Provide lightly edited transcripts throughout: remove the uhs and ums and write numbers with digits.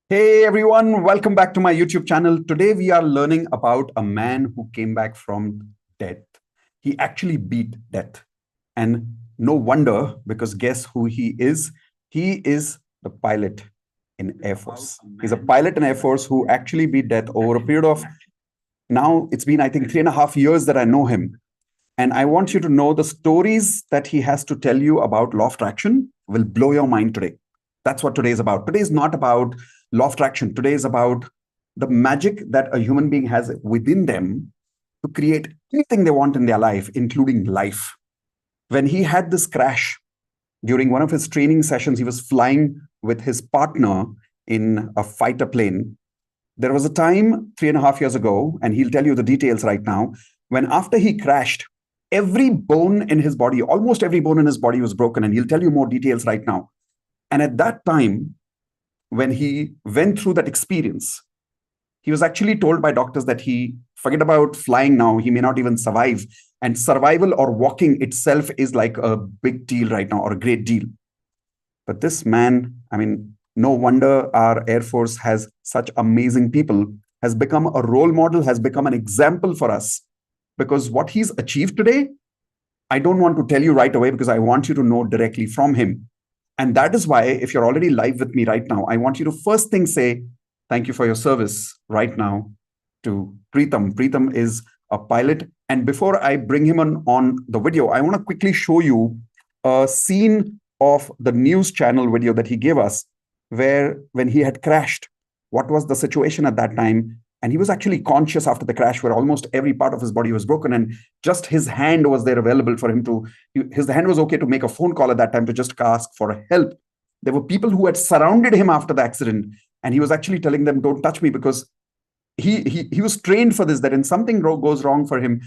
Hey everyone, welcome back to my YouTube channel. Today we are learning about a man who came back from death. He actually beat death. And no wonder, because guess who he is? He is the pilot in Air Force. He's a pilot in Air Force who actually beat death over a period of now it's been, I think, 3.5 years that I know him. And I want you to know the stories that he has to tell you about law of attraction will blow your mind today. That's what today is about. Today is not about law of attraction. Today is about the magic that a human being has within them to create anything they want in their life, including life. When he had this crash during one of his training sessions, he was flying with his partner in a fighter plane. There was a time 3.5 years ago, and he'll tell you the details right now, when after he crashed, every bone in his body, almost every bone in his body was broken. And he'll tell you more details right now. And at that time, when he went through that experience, he was actually told by doctors that he forget about flying now, he may not even survive. And survival or walking itself is like a big deal right now, or a great deal. But this man, I mean, no wonder our Air Force has such amazing people, has become a role model, has become an example for us. Because what he's achieved today, I don't want to tell you right away because I want you to know directly from him. And that is why, if you're already live with me right now, I want you to first thing say, thank you for your service right now to Pritam. Pritam is a pilot. And before I bring him on the video, I want to quickly show you a scene of the news channel video that he gave us, where when he had crashed, what was the situation at that time? And he was actually conscious after the crash, where almost every part of his body was broken, and just his hand was there available for him to, his hand was okay to make a phone call at that time to just ask for help. There were people who had surrounded him after the accident, and he was actually telling them, don't touch me, because he was trained for this, that when something goes wrong for him,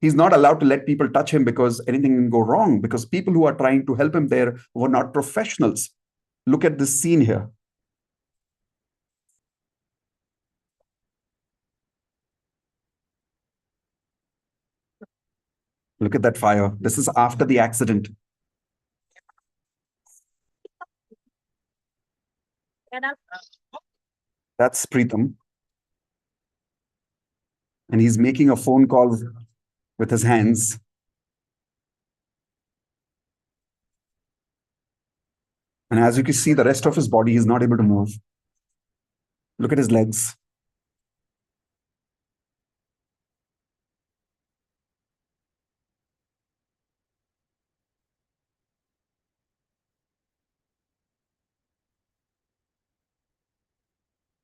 he's not allowed to let people touch him because anything can go wrong, because people who are trying to help him there were not professionals. Look at this scene here. Look at that fire. This is after the accident. That's Pritam. And he's making a phone call with his hands. And as you can see, the rest of his body is not able to move. Look at his legs.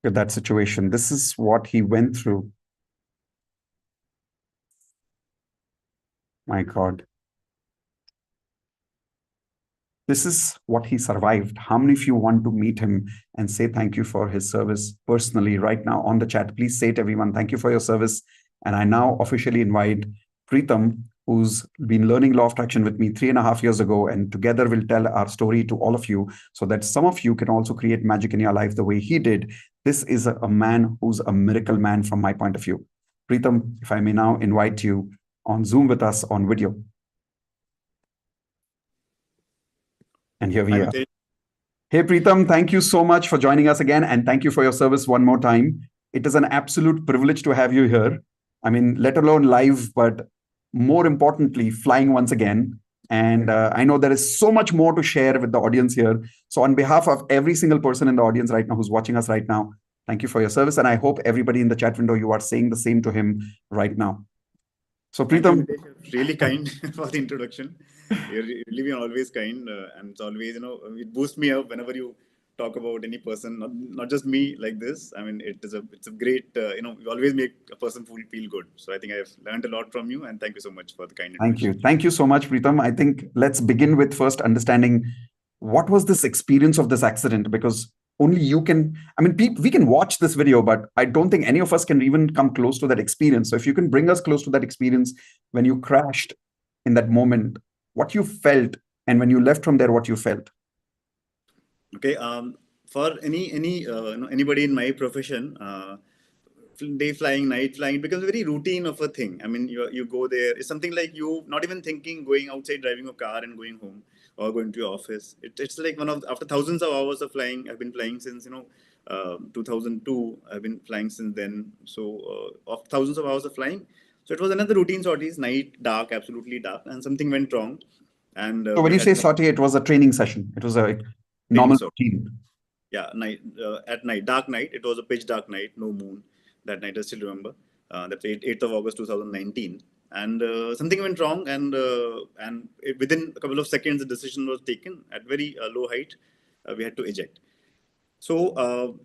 Look at that situation. This is what he went through. My God. This is what he survived. How many of you want to meet him and say thank you for his service personally right now on the chat? Please say to everyone, thank you for your service. And I now officially invite Pritam, who's been learning law of attraction with me 3.5 years ago, and together we'll tell our story to all of you so that some of you can also create magic in your life the way he did. This is a man who's a miracle man from my point of view. Pritam, if I may now invite you on Zoom with us on video. And here we are. Hey, Pritam, thank you so much for joining us again. And thank you for your service one more time. It is an absolute privilege to have you here. I mean, let alone live, but more importantly, flying once again. And I know there is so much more to share with the audience here. So, on behalf of every single person in the audience right now who's watching us right now, thank you for your service. And I hope everybody in the chat window, you are saying the same to him right now. So, Pritam. Really kind for the introduction. You're really been always kind, and it's always, it boosts me up whenever you talk about any person, not just me like this. I mean, it's a great, you always make a person feel good. So I think I've learned a lot from you, and thank you so much for the kind Thank you. introduction. Thank you so much, Pritam. I think let's begin with first understanding what was this experience of this accident, because only you can, I mean, we can watch this video, but I don't think any of us can even come close to that experience. So if you can bring us close to that experience when you crashed in that moment, what you felt, and when you left from there, what you felt. Okay. For anybody in my profession, day flying, night flying, it becomes a very routine of a thing. I mean, you go there. It's something like you not even thinking going outside, driving a car and going home. or going to your office. It's like one of, after thousands of hours of flying, I've been flying since 2002. I've been flying since then. So of thousands of hours of flying, so it was another routine sorties, night, dark, absolutely dark, and something went wrong, and So when we you had say to sortie, it was a training session. It was a training normal sort. routine. Yeah, night, at night, dark night. It was a pitch dark night, no moon. That night I still remember. That's 8th of August 2019, and something went wrong, and within a couple of seconds, the decision was taken at very low height. We had to eject. So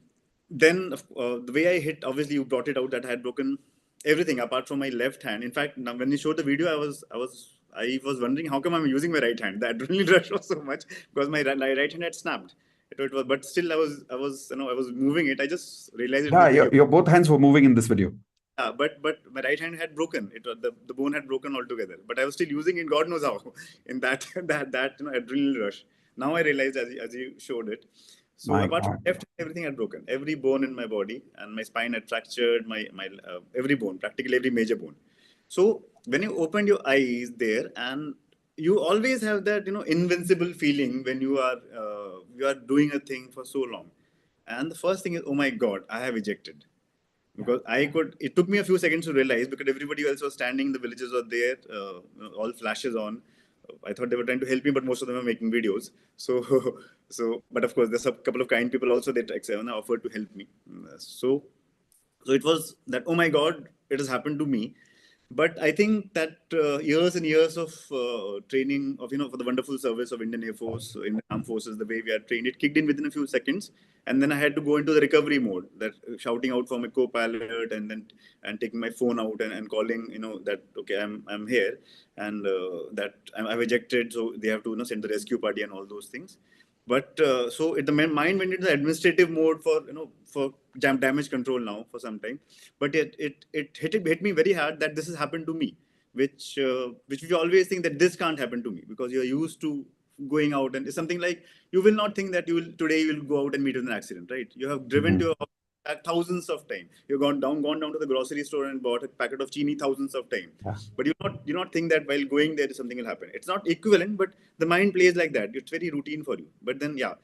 then the way I hit, obviously you brought it out that I had broken everything apart from my left hand. In fact, now when you showed the video, I was wondering how come I'm using my right hand. The adrenaline rush was so much because my right hand had snapped. It was, but still I was moving it. I just realized it in the Yeah, video. your both hands were moving in this video. But my right hand had broken. The bone had broken altogether. But I was still using it. God knows how. In that adrenaline rush. Now I realized as you showed it. So My apart from God. left, everything had broken. Every bone in my body, and my spine had fractured. My every bone, practically every major bone. So when you opened your eyes there, and you always have that invincible feeling when you are doing a thing for so long, and the first thing is, oh my God, I have ejected, Yeah. because it took me a few seconds to realize, because everybody else was standing, the villagers were there, all flashes on. I thought they were trying to help me, but most of them were making videos. So, but of course, there's a couple of kind people also that offered to help me. So it was that, oh my God, it has happened to me. But I think that years and years of training of for the wonderful service of Indian Air Force, Indian Armed Forces, the way we are trained, it kicked in within a few seconds, and then I had to go into the recovery mode, that shouting out for my co-pilot, and taking my phone out, and calling that, okay, I'm here, and that I've ejected, so they have to send the rescue party and all those things. But so the mind went into the administrative mode for damage control now for some time. But it hit me very hard that this has happened to me, which we always think that this can't happen to me, because you're used to going out, and it's something like, you will not think that you will go out and meet with an accident, right? You have driven to Mhm. your thousands of times. You've gone down to the grocery store and bought a packet of chini thousands of times. Yeah. But you not think that while going there something will happen. It's not equivalent, but the mind plays like that. It's very routine for you. But then, yeah,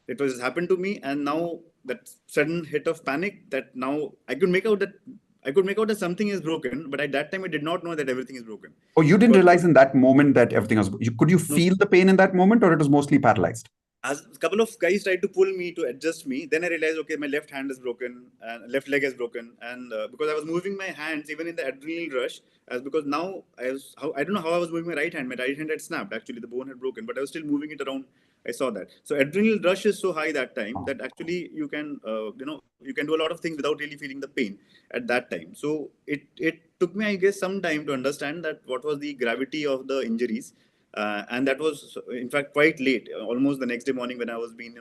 it was happened to me, and now that sudden hit of panic, that now I could make out that something is broken, but at that time I did not know that everything is broken. Oh, you didn't Because realize in that moment that everything was. Could you no, feel the pain in that moment, or it was mostly paralyzed? as a couple of guys tried to pull me to adjust me, then I realized, okay, my left hand is broken and left leg is broken, and because I was moving my hands even in the adrenaline rush, as because now I don't know how I was moving my right hand. My right hand had snapped. Actually, the bone had broken, but I was still moving it around. I saw that. So adrenaline rush is so high that time Oh. that actually you can do a lot of things without really feeling the pain at that time. So it took me, I guess, some time to understand that what was the gravity of the injuries, and that was in fact quite late, almost the next day morning, when I was being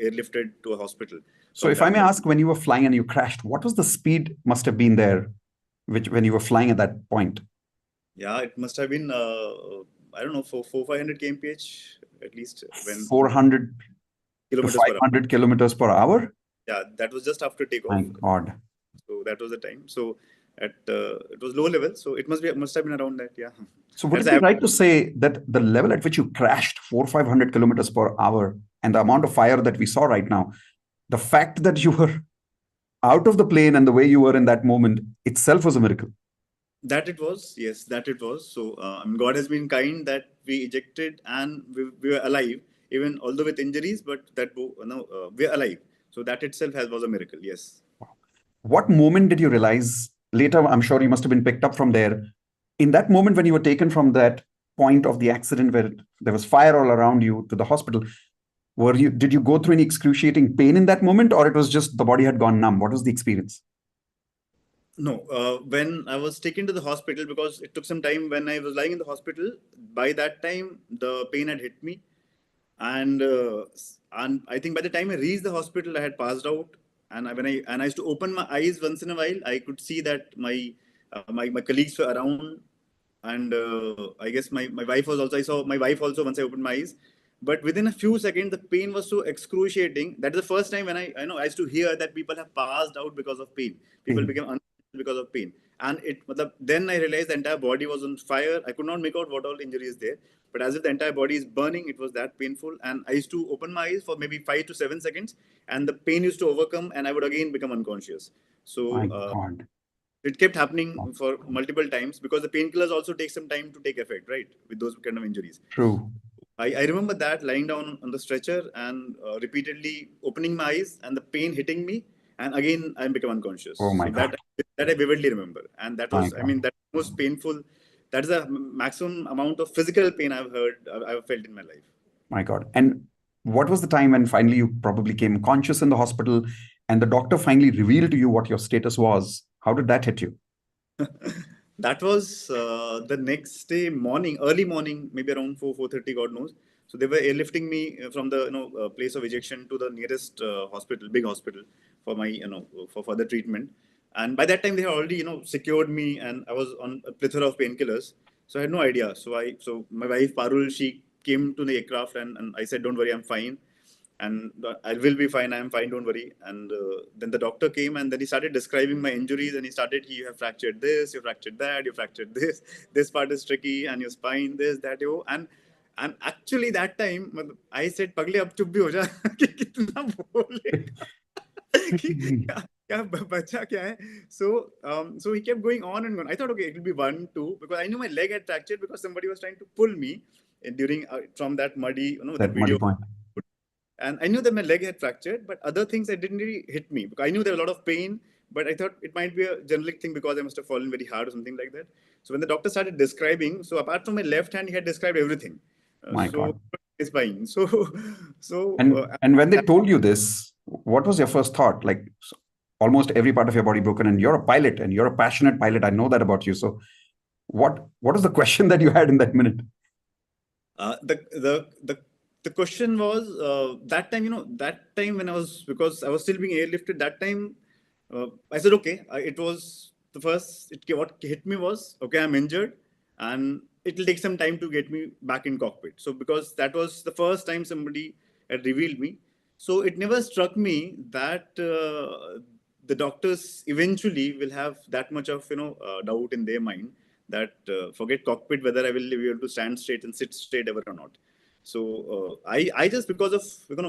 airlifted to a hospital So, from if I that may point. ask, when you were flying and you crashed, what was the speed must have been there, which when you were flying at that point? Yeah, it must have been I don't know, 500 kmph at least, when 400 to kilometers per hour. 500 kilometers per hour? Yeah, that was just after takeoff. My God. So that was the time. So at it was low level, so must have been around that. Yeah, So, would that's it be the right to say that the level at which you crashed, 500 kilometers per hour, and the amount of fire that we saw right now, the fact that you were out of the plane and the way you were in that moment itself was a miracle. That it was, yes, that it was. So God has been kind that we ejected, and we were alive, even although with injuries, but we're alive. So that itself was a miracle. Yes. What moment did you realize? Later, I'm sure you must have been picked up from there. In that moment when you were taken from that point of the accident where there was fire all around you to the hospital, did you go through any excruciating pain in that moment, or it was just the body had gone numb? What was the experience? No, when I was taken to the hospital, because it took some time when I was lying in the hospital. By that time, the pain had hit me, and I think by the time I reached the hospital, I had passed out. And I used to open my eyes once in a while, I could see that my colleagues were around, and I guess my wife was also. I saw my wife also once I opened my eyes. But within a few seconds, the pain was so excruciating. That is the first time when I used to hear that people have passed out because of pain. People Pain. became unable because of pain. And then I realized the entire body was on fire. I could not make out what all injury is there, but as if the entire body is burning, it was that painful. And I used to open my eyes for maybe 5 to 7 seconds, and the pain used to overcome, and I would again become unconscious. So My God. it kept happening for multiple times because the painkillers also take some time to take effect, right? With those kind of injuries. True. I remember that lying down on the stretcher and repeatedly opening my eyes and the pain hitting me, and again I become unconscious. Oh my So God. that I vividly remember, and that My was, I mean, God. that most painful. That is the maximum amount of physical pain I've felt in my life. My God. And what was the time when finally you probably came conscious in the hospital and the doctor finally revealed to you what your status was? How did that hit you? That was the next day morning, early morning, maybe around 4:30, God knows. So they were airlifting me from the place of ejection to the nearest hospital, big hospital, for my for further treatment. And by that time they had already secured me, and I was on a plethora of painkillers. So I had no idea. So my wife Parul, she came to the aircraft, and I said, "Don't worry, I'm fine." And I will be fine. I'm fine. Don't worry. And then the doctor came, and then he started describing my injuries, and he started, "You have fractured this, you fractured that, you fractured this. This part is tricky, and your spine, this, that, you." And actually that time, I said, "Pagle, ab chup bhi ho ja." कि कितना बोलेगा कि क्या क्या बचा क्या है. So he kept going on and on. I thought, okay, it will be 1 2, because I knew my leg had fractured because somebody was trying to pull me during from that muddy, that That muddy video. point. And I knew that my leg had fractured, but other things that didn't really hit me because I knew there was a lot of pain, but I thought it might be a generic thing because I must have fallen very hard or something like that. So when the doctor started describing, so apart from my left hand, he had described everything. My So God. it's fine. So so And when they told you this, what was your first thought? Like almost every part of your body broken, and you're a pilot and you're a passionate pilot. I know that about you. So what is the question that you had in that minute? Uh, the the the the question was that time, that time when I was, because I was still being airlifted that time. I said, okay. It was the first. What hit me was, okay, I'm injured, and it will take some time to get me back in cockpit. So because that was the first time somebody had revealed me, so it never struck me that the doctors eventually will have that much of doubt in their mind that forget cockpit, whether I will be able to stand straight and sit straight ever or not. So I just, because of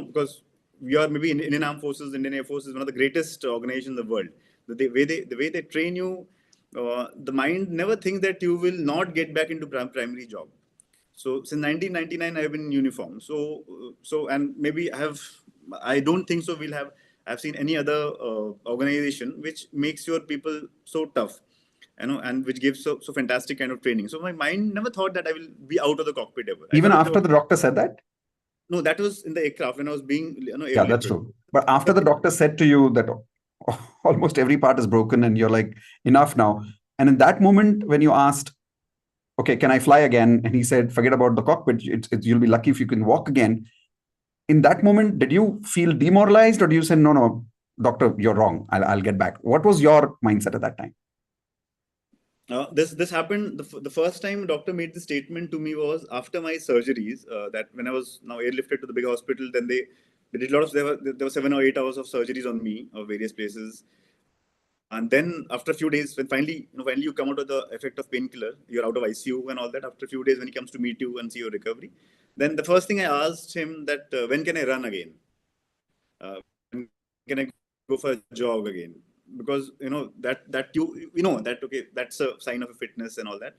because we are maybe in Indian Armed Forces, Indian Air Force is one of the greatest organizations in the world. The way they train you, the mind never thinks that you will not get back into primary job. So since 1999, I have been in uniform. And maybe I don't think so. I've seen any other organization which makes your people so tough, and which gives so fantastic kind of training. So my mind never thought that I will be out of the cockpit ever. I Even thought after the doctor said that? no, that was in the aircraft when I was being Yeah, that's airlifted. true. But after the doctor said to you that almost every part is broken and you're like, enough now. And in that moment, when you asked, okay, can I fly again? And he said, forget about the cockpit. You'll be lucky if you can walk again. In that moment, did you feel demoralized or do you say, no, no, doctor, you're wrong. I'll get back. What was your mindset at that time? This happened the first time doctor made the statement to me was after my surgeries. That when I was now airlifted to the big hospital, then they did a lot of there were 7 or 8 hours of surgeries on me of various places. And then after a few days, when finally you come out of the effect of painkiller, you're out of ICU and all that. After a few days, when he comes to meet you and see your recovery, then the first thing I asked him that when can I run again? When can I go for a jog again? Because that okay, that's a sign of a fitness and all that.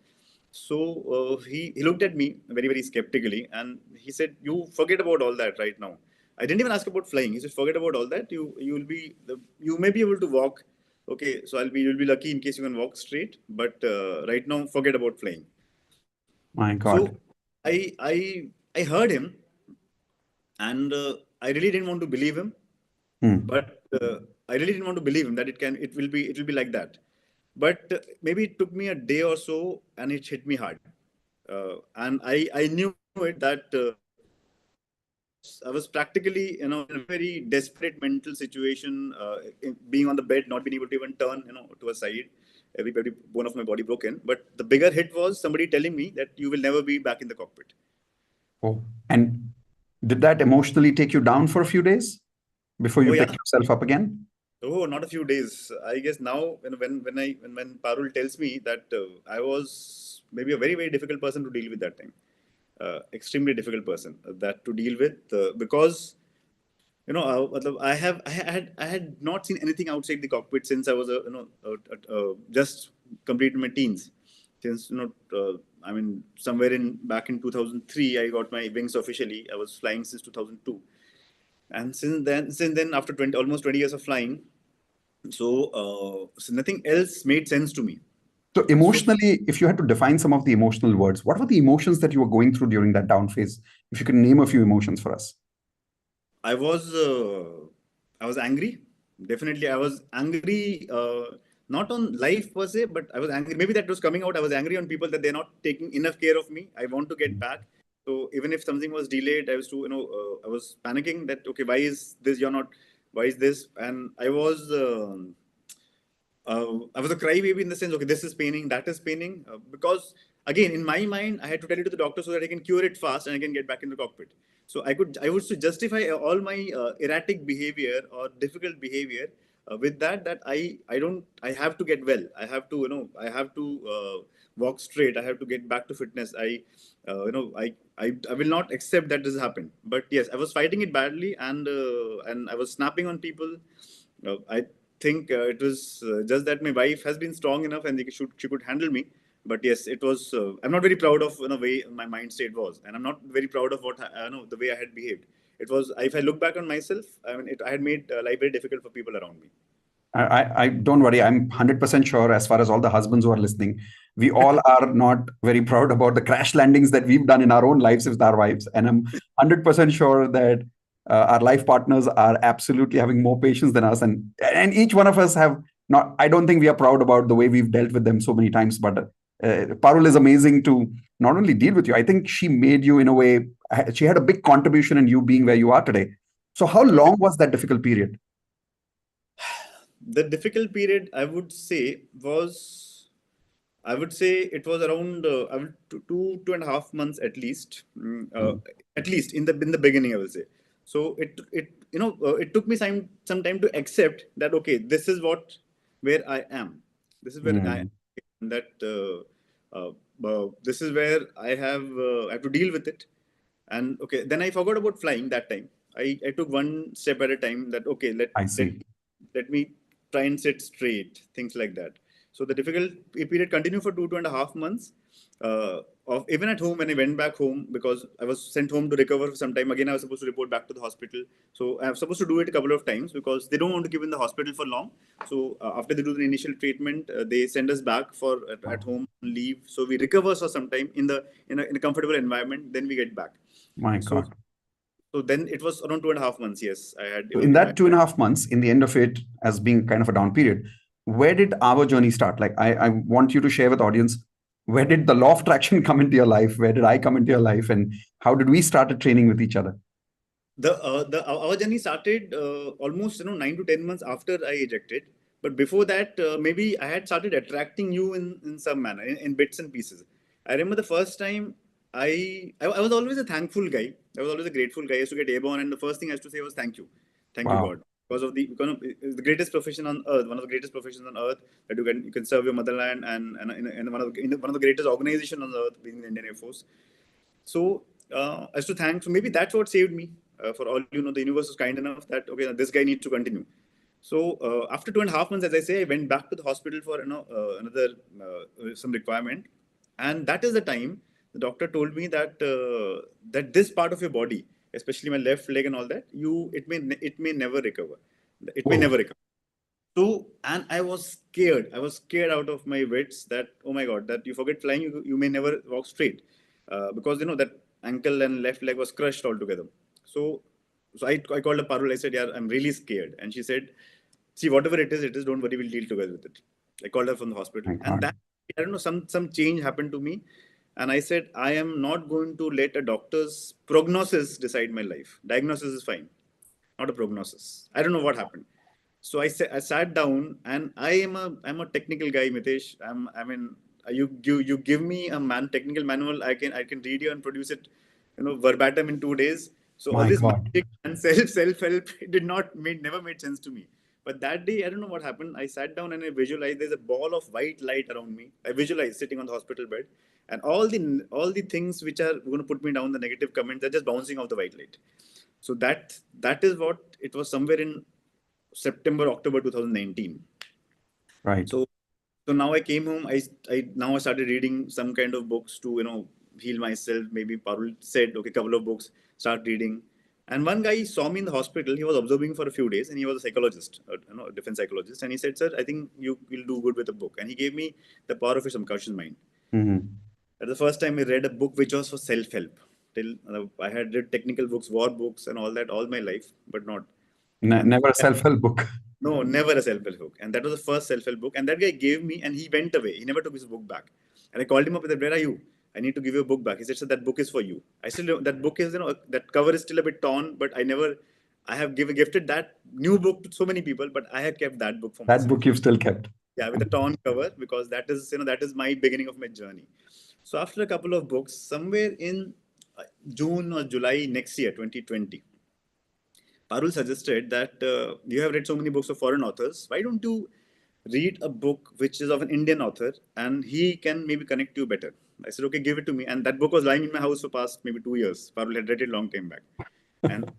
So he looked at me very very skeptically, and he said, "You forget about all that right now." I didn't even ask about flying. He said, "Forget about all that. You may be able to walk. Okay, so you'll be lucky in case you can walk straight. But right now, forget about flying." My So God. I heard him, and I really didn't want to believe him, Hmm. but I really didn't want to believe him that it will be like that. But maybe it took me a day or so, and it hit me hard. And I knew it that I was practically in a very desperate mental situation, being on the bed, not being able to even turn to a side, every bone of my body broken. But the bigger hit was somebody telling me that you will never be back in the cockpit. Oh, and did that emotionally take you down for a few days before Oh you yeah, picked yourself up again? Oh, not a few days. I guess now when Parul tells me that I was maybe a very difficult person to deal with that time, extremely difficult person that to deal with because I had not seen anything outside the cockpit since I was just completed my teens. Since I mean somewhere in back in 2003 I got my wings officially. I was flying since 2002, and since then after 20 almost 20 years of flying, so nothing else made sense to me. So So emotionally, if you had to define some of the emotional words, what were the emotions that you were going through during that down phase? If you could name a few emotions for us. I was uh, I was angry. Definitely, I was angry. Not on life per se, but I was angry. Maybe that was coming out. I was angry on people that they're not taking enough care of me. I want to get back. So even if something was delayed, I was I was panicking that okay, why is this? You're not. Why is this? And I was a crybaby in the sense, okay, this is paining, that is paining. Because again, in my mind, I had to tell it to the doctor so that I can cure it fast and I can get back in the cockpit. So I was to justify all my erratic behavior or difficult behavior with that I have to get well. I have to, I have to walk straight. I have to get back to fitness. I will not accept that this happened. But yes, I was fighting it badly and I was snapping on people. I think it was just that my wife has been strong enough and she could handle me. But yes, it was. I'm not very proud of in a way my mind state was, and I'm not very proud of what the way I had behaved. It was. If I look back on myself, I mean, I had made life very difficult for people around me. I don't worry. I'm 100% sure, as far as all the husbands who are listening, we all are not very proud about the crash landings that we've done in our own lives with our wives. And I'm 100% sure that our life partners are absolutely having more patience than us. And each one of us have not, I don't think we are proud about the way we've dealt with them so many times. But Parul is amazing to not only deal with you, I think she made you in a way, she had a big contribution in you being where you are today. So, how long was that difficult period? The difficult period, I would say it was around two and a half months at least. Mm, At least in the beginning, I will say. So it took me some time to accept that okay, this is what where I am. This is where I mm, am. This is where I have to deal with it. And okay, then I forgot about flying that time. I took one step at a time. That okay, I let see. let me try and sit straight, things like that. So the difficult period continued for 2.5 months. Of even at home when I went back home because I was sent home to recover for some time. Again, I was supposed to report back to the hospital. So I was supposed to do it a couple of times because they don't want to keep in the hospital for long. So after they do the initial treatment, they send us back for at Oh, home leave. So we recover for some time in a comfortable environment. Then we get back. my So God. so then it was around 2.5 months. Yes, I had So in everything. that 2.5 months, in the end of it, as being kind of a down period, where did our journey start? Like, I want you to share with audience, where did the law of attraction come into your life? Where did I come into your life? And how did we started training with each other? The our journey started almost 9 to 10 months after I ejected. But before that, maybe I had started attracting you in some manner, in bits and pieces. I remember the first time I was always a thankful guy. I was always a grateful guy. I used to get airborne, and the first thing I used to say was thank you Wow. God, because it's the greatest profession on earth, one of the greatest professions on earth that you can serve your motherland and one of the greatest organizations on earth, being the Indian Air Force. So as to thank, so maybe that's what saved me. For all you know, the universe was kind enough that okay, this guy needs to continue. So after 2.5 months, as I say, I went back to the hospital for another some requirement, and that is the time the doctor told me that this part of your body, especially my left leg and all that, it may never recover. It may Whoa. never recover. So, and I was scared. I was scared out of my wits that, oh my God, that you forget flying, you may never walk straight. Because, that ankle and left leg was crushed altogether. So, so I called a Parul. I said, yeah, I'm really scared. And she said, see, whatever it is, don't worry, we'll deal together with it. I called her from the hospital. My And God. that, I don't know, some change happened to me. And I said, I am not going to let a doctor's prognosis decide my life. Diagnosis is fine, not a prognosis. I don't know what happened. So I sat down, and I'm a technical guy, Mitesh. I mean, you give me a technical manual, I can read you and produce it, verbatim in 2 days. So all My this God. magic and self help, it did not made never made sense to me. But that day, I don't know what happened. I sat down and I visualized there's a ball of white light around me. I visualized sitting on the hospital bed, and all the things which are going to put me down, the negative comments, they're just bouncing off the white light. So that is what it was somewhere in September, October 2019. Right. So so now I came home. I now I started reading some kind of books to heal myself. Maybe Parul said, okay, couple of books, start reading. And one guy saw me in the hospital. He was observing for a few days, and he was a psychologist, a defense psychologist. And he said, "Sir, I think you will do good with a book." And he gave me The Power of Your Subconscious Mind. Mm-hmm. That's the first time I read a book which was for self-help. Till I had read technical books, war books, and all that all my life, but not. And Never a self-help book. no, never a self-help book. And that was the first self-help book. And that guy gave me, and he went away. He never took his book back. And I called him up and said, "Where are you? I need to give you a book back." He said, "Sir, that book is for you." I still, that book is, that cover is still a bit torn, but I have gifted that new book to so many people, but I have kept that book for That myself. book you've still kept. Yeah, with a torn cover, because that is my beginning of my journey. So after a couple of books, somewhere in June or July next year, 2020, Parul suggested that you have read so many books of foreign authors. Why don't you read a book which is of an Indian author, and he can maybe connect you better? I said, okay, give it to me. And that book was lying in my house for past maybe 2 years. Parul had read it long time back, and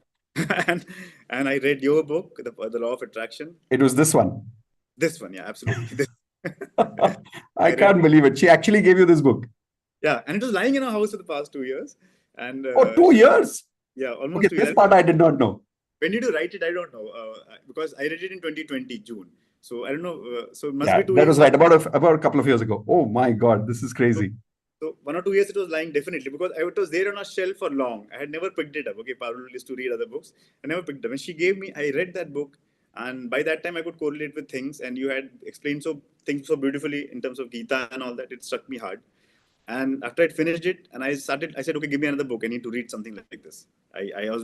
and and I read your book, the Law of Attraction. It was this one. This one, yeah, absolutely. I I read, can't believe it. She actually gave you this book. yeah, and it was lying in our house for the past 2 years, and Oh, 2 years. yeah, Okay, almost two this years. part I did not know. When did you write it? I don't know, because I read it in 2020 June. So I don't know. So it must Yeah, be two that years was back. right. About a couple of years ago. Oh my God, this is So, crazy. so 1 or 2 years it was lying definitely, because it was there on a shelf for long. I had never picked it up. Okay, Parul used to read other books. I never picked it up. And she gave me. I read that book, and by that time I could correlate with things. And you had explained things so beautifully in terms of Gita and all that. It struck me hard. And after I finished it, and I said, okay, give me another book. I need to read something like this. I I was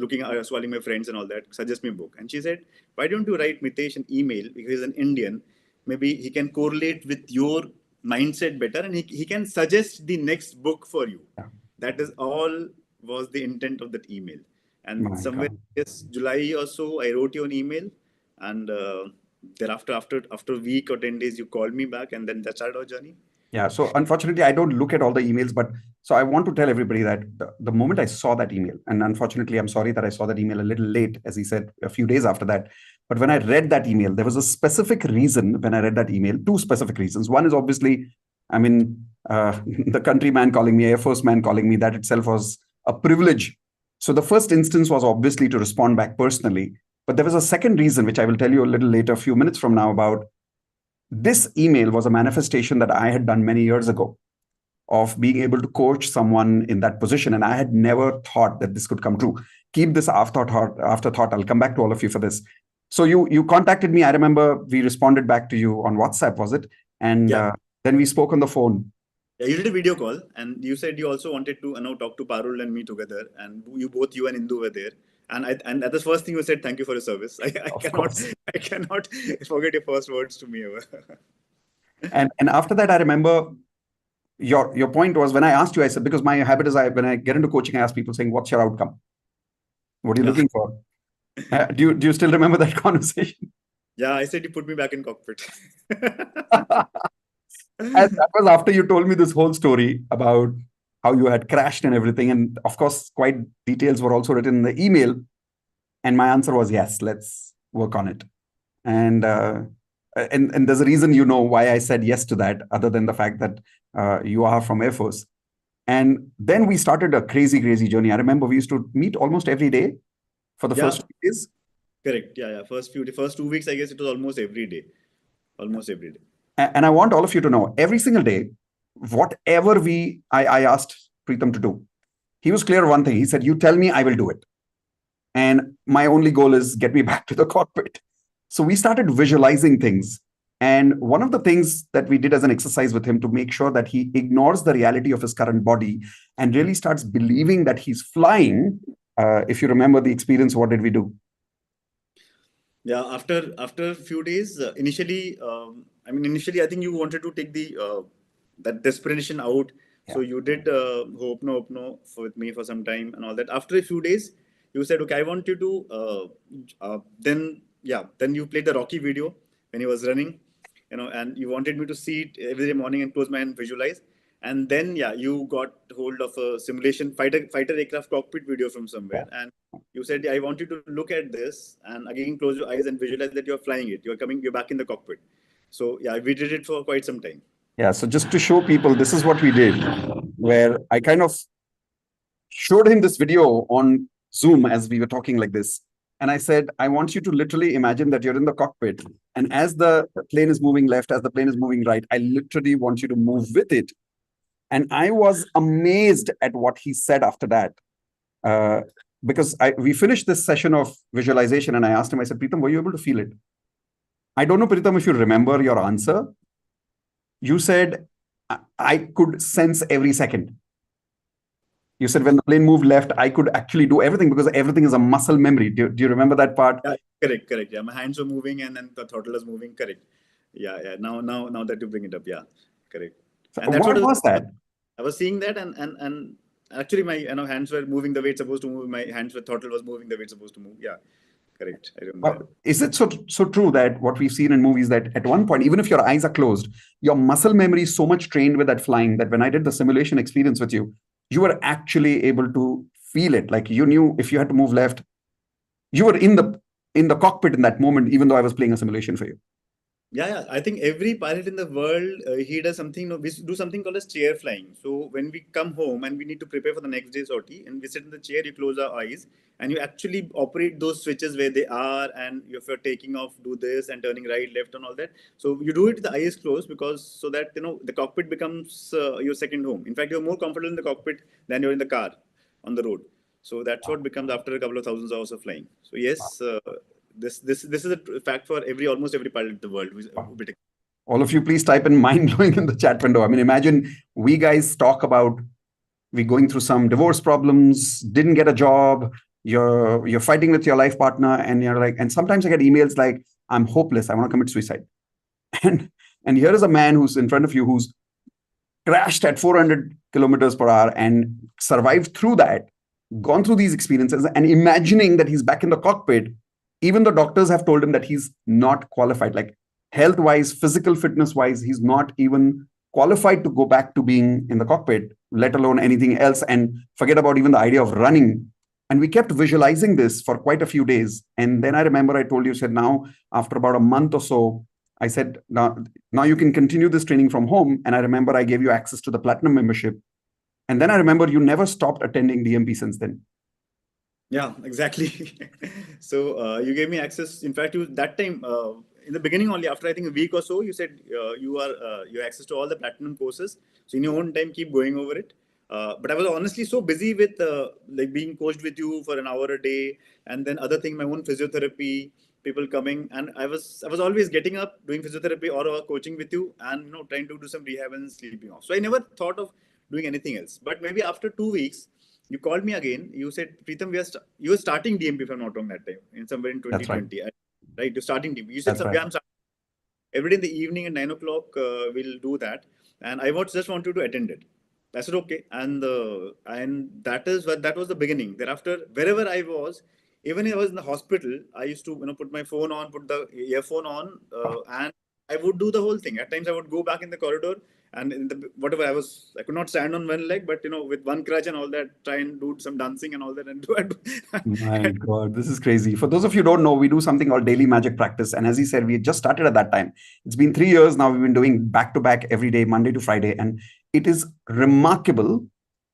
calling my friends and all that, suggest me a book. And she said, why don't you write Mitesh an email? Because he's an Indian. Maybe he can correlate with your mindset better, and he can suggest the next book for you. Yeah, That is all was the intent of that email. And my somewhere, God. yes, July or so, I wrote you an email. And thereafter, after a week or 10 days, you called me back, and then that started our journey. Yeah. So unfortunately, I don't look at all the emails, but so I want to tell everybody that the moment I saw that email, and unfortunately, I'm sorry that I saw that email a little late, as he said, a few days after that. But when I read that email, there was a specific reason when I read that email, two specific reasons. One is obviously, I mean, the countryman calling me, Air Force man calling me, that itself was a privilege. So the first instance was obviously to respond back personally. But there was a second reason, which I will tell you a little later, a few minutes from now, about this email was a manifestation that I had done many years ago of being able to coach someone in that position. And I had never thought that this could come true. Keep this afterthought. I'll come back to all of you for this. So you contacted me. I remember we responded back to you on WhatsApp, was it? And Yeah. then we spoke on the phone. Yeah, you did a video call, and you said you also wanted to talk to Parul and me together, and you and Indu were there. And that the first thing you said, thank you for your service. I Of cannot course. I cannot forget your first words to me ever. And after that, I remember your point was when I asked you, I said, because my habit is when I get into coaching, I ask people saying, what's your outcome? What are you Yeah, looking for? Do you still remember that conversation? yeah. I said you put me back in cockpit. And that was after you told me this whole story about how you had crashed and everything. And of course, quite details were also written in the email. And my answer was yes, let's work on it. And and there's a reason why I said yes to that, other than the fact that you are from Air Force. And then we started a crazy, crazy journey. I remember we used to meet almost every day for the Yeah, first 2 days. correct. Yeah, yeah. First 2 weeks, I guess it was almost every day, almost every day. And I want all of you to know every single day, whatever I asked Pritam to do, he was clear on one thing. He said, you tell me, I will do it. And my only goal is get me back to the cockpit. So we started visualizing things. And one of the things that we did as an exercise with him to make sure that he ignores the reality of his current body and really starts believing that he's flying. If you remember the experience, what did we do? Yeah, after a few days, initially, I think you wanted to take the that desperation out. Yeah. So you did Hope No with me for some time and all that. After a few days, you said, okay, I want you to then yeah, then you played the Rocky video when he was running, and you wanted me to see it every morning and close my eye and visualize. And then, yeah, you got hold of a simulation fighter aircraft cockpit video from somewhere, and you said, yeah, I want you to look at this and again close your eyes and visualize that you're flying it. You're back in the cockpit. So yeah, we did it for quite some time. Yeah. So just to show people, this is what we did, where I kind of showed him this video on Zoom as we were talking like this. And I said, I want you to literally imagine that you're in the cockpit. And as the plane is moving left, as the plane is moving right, I literally want you to move with it. And I was amazed at what he said after that. Uh, because we finished this session of visualization and I asked him, I said, Pritam, were you able to feel it? I don't know, Pritam, if you remember your answer. You said, I could sense every second. You said when the plane moved left, I could actually do everything because everything is a muscle memory. Do you remember that part? Yeah, correct. Yeah, my hands were moving and then the throttle was moving. Correct. Yeah. Now that you bring it up, yeah, correct. So And that's what what was that? I was seeing that, and actually my hands were moving the way it's supposed to move. My hands were throttle was moving the way it's supposed to move. Yeah, correct. I remember that. Is it so true that what we've seen in movies that at one point, even if your eyes are closed, your muscle memory is so much trained with that flying that when I did the simulation experience with you, you were actually able to feel it. Like you knew if you had to move left, you were in the cockpit in that moment, even though I was playing a simulation for you. Yeah. I think every pilot in the world, he does something. No, we do something called as chair flying. So when we come home and we need to prepare for the next day's OT, and we sit in the chair, you close our eyes, and you actually operate those switches where they are, and if you're taking off, do this and turning right, left, and all that. So you do it with the eyes closed because so that the cockpit becomes your second home. In fact, you're more comfortable in the cockpit than you're in the car on the road. So that's what becomes after a couple of thousands of hours of flying. So yes, this is a fact for almost every pilot in the world who's a bit. All of you, please type in mind blowing in the chat window. I mean, imagine we guys talk about we going through some divorce problems, didn't get a job, you're fighting with your life partner, and you're like, and sometimes I get emails like, I'm hopeless, I want to commit suicide. And and here is a man who's in front of you who's crashed at 400 kilometers per hour and survived through that, gone through these experiences, and imagining that he's back in the cockpit. Even the doctors have told him that he's not qualified, like health wise, physical fitness wise, he's not even qualified to go back to being in the cockpit, let alone anything else, and forget about even the idea of running. And we kept visualizing this for quite a few days. And then I remember I told you, said, now, after about a month or so, I said, now you can continue this training from home. And I remember I gave you access to the platinum membership. And then I remember you never stopped attending DMP since then. Yeah, exactly. So you gave me access. In fact, that time in the beginning only after I think a week or so, you said you have access to all the platinum courses. So in your own time, keep going over it. But I was honestly so busy with like being coached with you for an hour a day, and then other thing, my own physiotherapy, people coming, and I was always getting up doing physiotherapy or coaching with you, and trying to do some rehab and sleeping off. So I never thought of doing anything else. But maybe after 2 weeks you called me again. You said, Pritam, you were starting DMP if I'm not wrong that time, in somewhere in That's right. 2020, right? You're starting DMP. You said, That's right. I'm starting every day in the evening at 9 o'clock. We'll do that, and I just want you to attend it. I said okay, and that was the beginning. Thereafter, wherever I was, even if I was in the hospital, I used to put my phone on, put the earphone on, and I would do the whole thing. At times, I would go back in the corridor and in the whatever I could not stand on one leg, but with one crutch and all that, try and do some dancing and all that, and do it. My God, this is crazy. For those of you who don't know, we do something called daily magic practice. And as he said, we just started at that time. It's been 3 years now. We've been doing back to back every day, Monday to Friday. And it is remarkable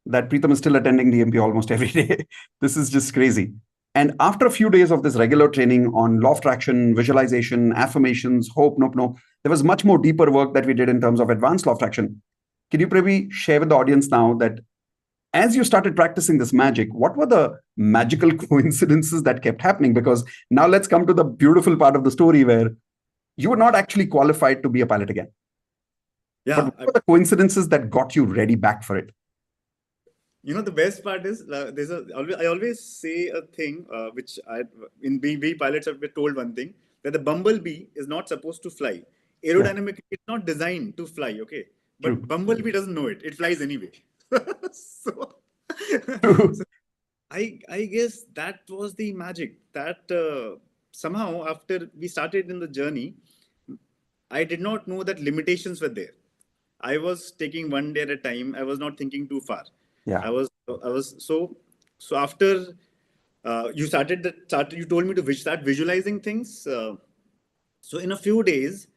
that Pritam is still attending DMP almost every day. This is just crazy. And after a few days of this regular training on law of attraction, visualization, affirmations, hope, nope, no, there was much more deeper work that we did in terms of advanced law of attraction. Can you maybe share with the audience now that as you started practicing this magic, what were the magical coincidences that kept happening? Because now let's come to the beautiful part of the story where you were not actually qualified to be a pilot again. But Yeah, what were the coincidences that got you ready back for it? the best part is I always say a thing which in we pilots have been told one thing, that the bumblebee is not supposed to fly. Yeah, Aerodynamically, it's not designed to fly. Okay, but true. bumblebee doesn't know it. It flies anyway. so, True. so I guess that was the magic that somehow after we started in the journey, I did not know that limitations were there. I was taking one day at a time. I was not thinking too far. Yeah. I was so after you you told me to start visualizing things. So in a few days,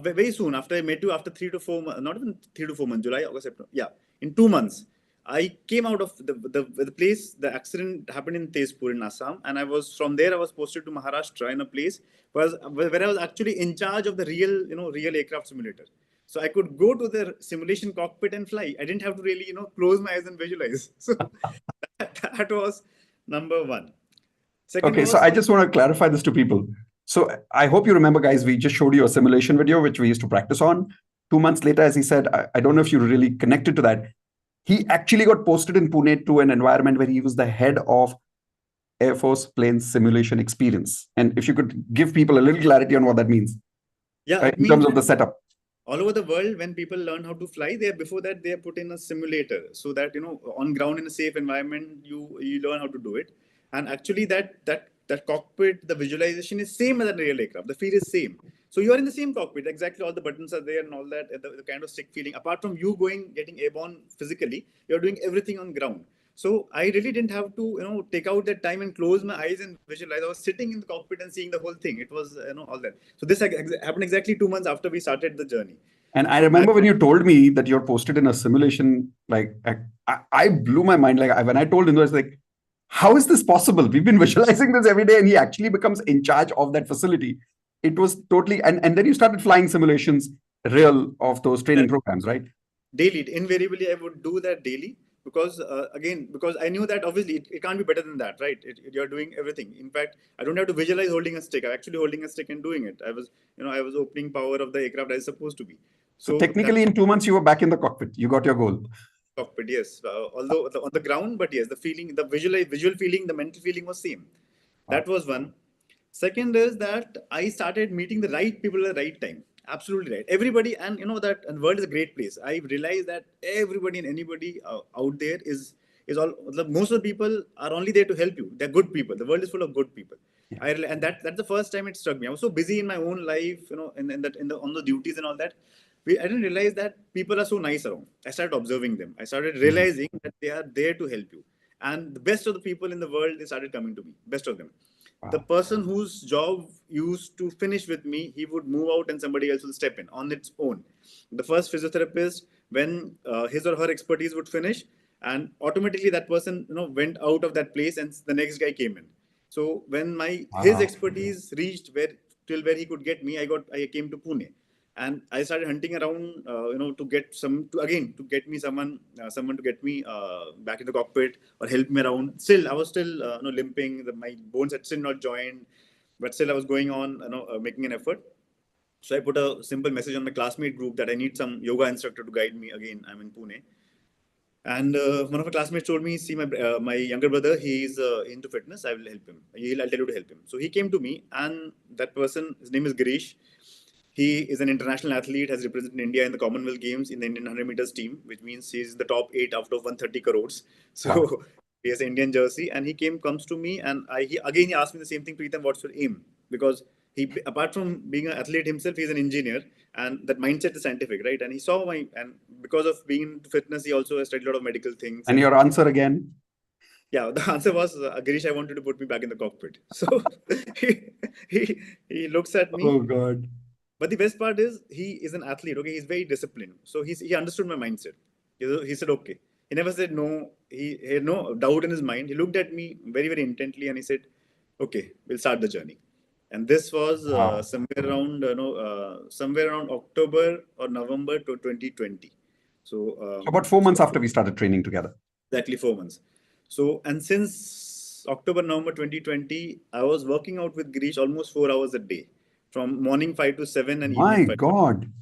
very soon after I met you, after 3 to 4 months, not even 3 to 4 months, July, August, September, yeah, in 2 months, I came out of the place. The accident happened in Tezpur in Assam, and I was from there. I was posted to Maharashtra in a place where I was actually in charge of the real aircraft simulator. So I could go to the simulation cockpit and fly. I didn't have to really close my eyes and visualize. So that was number one. Second Okay, so was I just want to clarify this to people. So I hope you remember, guys, we just showed you a simulation video, which we used to practice on. 2 months later, as he said, I don't know if you really connected to that. He actually got posted in Pune to an environment where he was the head of Air Force plane simulation experience. And if you could give people a little clarity on what that means, yeah, right, it in means terms of the setup. all over the world when people learn how to fly, they before that they are put in a simulator so that on ground in a safe environment you learn how to do it. And actually that cockpit, the visualization is same as a real aircraft. The feel is same. So you are in the same cockpit, exactly. All the buttons are there and all that. The kind of sick feeling, apart from you getting airborne physically, you're doing everything on ground. So I really didn't have to take out that time and close my eyes and visualize. I was sitting in the cockpit and seeing the whole thing. It was all that. So this happened exactly 2 months after we started the journey. And I And remember when you told me that you're posted in a simulation, like I blew my mind. Like when I told him, I was like, how is this possible? We've been visualizing this every day, and he actually becomes in charge of that facility. It was totally, and then you started flying simulations real of those training programs, right? daily, invariably I would do that daily, because again, because I knew that obviously it can't be better than that, right? You're doing everything. In fact, I don't have to visualize holding a stick. I'm actually holding a stick and doing it. I was opening power of the aircraft as supposed to be. So So that technically, in 2 months, you were back in the cockpit. You got your goal. cockpit, yes. Although on the ground, but yes, the feeling, the visual feeling, the mental feeling was same. Wow. That was one. Second is that I started meeting the right people at the right time. Absolutely right. Everybody, and that and world is a great place. I realized that everybody and anybody out there is all. Most of the people are only there to help you. They're good people. The world is full of good people. Yeah. And that's the first time it struck me. I was so busy in my own life, in the on the duties and all that. I didn't realize that people are so nice around. I started observing them. I started Mhm. realizing that they are there to help you. And the best of the people in the world, they started coming to me. Best of them. The Wow. person whose job used to finish with me, he would move out and somebody else will step in on its own. The first physiotherapist, when his or her expertise would finish, and automatically that person went out of that place and the next guy came in. So when my his Wow. expertise reached where he could get me, I came to Pune, and I started hunting around, to get to get me someone to get me back in the cockpit or help me around. Still, I was still limping. My bones had still not joined, but still I was going on, making an effort. So I put a simple message on my classmate group that I need some yoga instructor to guide me. Again, I'm in Pune. And one of my classmates told me, "See, my younger brother, he's into fitness. I will help him. I'll tell you to help him." So he came to me, and that person, his name is Girish. He is an international athlete, has represented India in the Commonwealth Games in the Indian 100 meters team, which means he's in the top 8 out of 130 crores. Wow. So he has an Indian jersey, and comes to me, and he asked me the same thing, Pritam, what's your aim? Because he, apart from being an athlete himself, he's an engineer, and that mindset is scientific, right? And he saw and because of being into fitness, he also has studied a lot of medical things. And And your answer again? yeah, the answer was, Girish, I wanted to put me back in the cockpit. So he, he looks at me. Oh God. But the best part is he is an athlete. Okay, he's very disciplined. So he understood my mindset. He said okay. He never said no. He had no doubt in his mind. He looked at me very very intently and he said, "Okay, we'll start the journey." And this was Wow. somewhere around October or November to 2020. So So about 4 months after we started training together. exactly 4 months. So, and since October, November 2020, I was working out with Girish almost 4 hours a day, from morning 5 to 7 and evening My 5. God.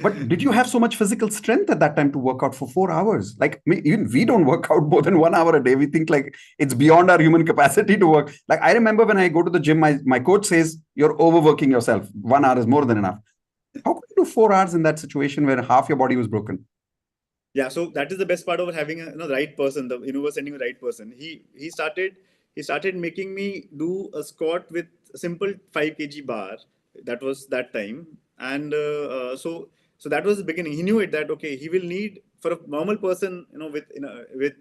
But did you have so much physical strength at that time to work out for 4 hours? Like, even we don't work out more than 1 hour a day. We think like it's beyond our human capacity to work. Like, I remember when I go to the gym, my coach says, you're overworking yourself. 1 hour is more than enough. How could you do 4 hours in that situation where half your body was broken? Yeah, so that is the best part of having the right person. The universe sending the right person. He started. he started making me do a squat with a simple 5 kg bar. That was that time. And so that was the beginning. He knew it that, okay, he will need, for a normal person,